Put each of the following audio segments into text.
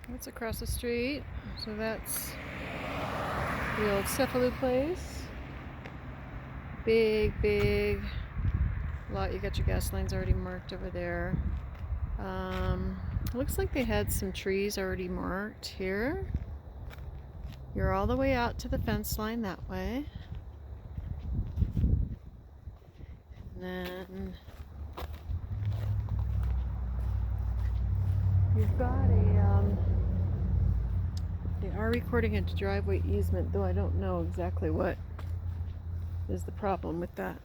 That's across the street. So that's the old Cephalou place. Big lot. You got your gas lines already marked over there. Looks like they had some trees already marked here. You're all the way out to the fence line that way. And then you've got they are recording a driveway easement, though I don't know exactly what is the problem with that.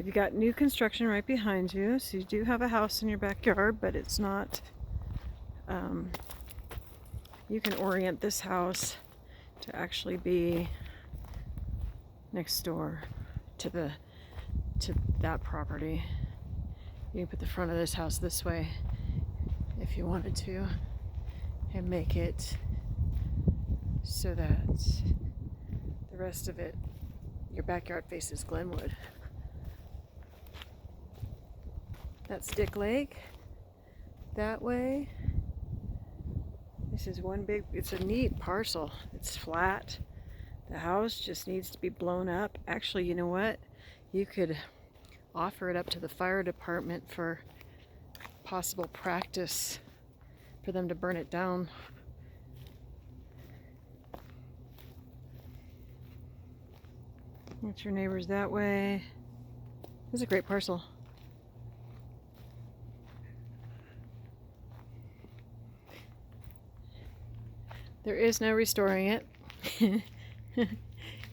You got new construction right behind you, so you do have a house in your backyard, but it's not. You can orient this house to actually be next door to that property. You can put the front of this house this way if you wanted to, and make it so that the rest of it, your backyard faces Glenwood. That's Dick Lake. That way. This is one big, it's a neat parcel. It's flat. The house just needs to be blown up. Actually, you know what? You could offer it up to the fire department for possible practice for them to burn it down. That's your neighbors that way. This is a great parcel. There is no restoring it.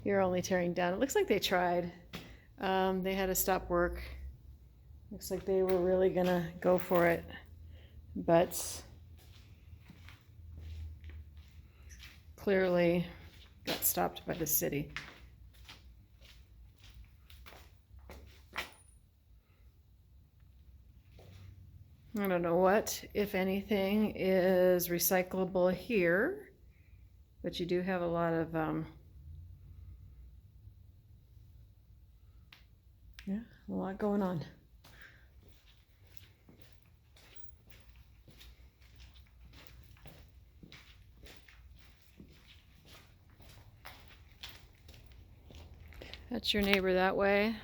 You're only tearing down. It looks like they tried. They had to stop work. Looks like they were really gonna go for it, but clearly got stopped by the city. I don't know what, if anything, is recyclable here, but you do have a lot of yeah, a lot going on. That's your neighbor that way.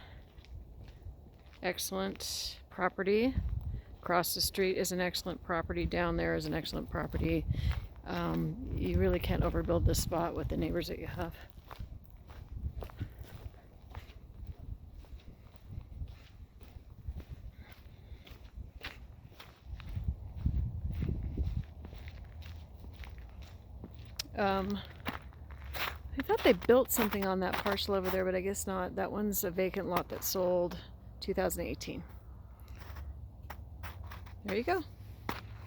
Excellent property. Across the street is an excellent property. Down there is an excellent property. You really can't overbuild this spot with the neighbors that you have. I thought they built something on that parcel over there, but I guess not. That one's a vacant lot that sold 2018. There you go.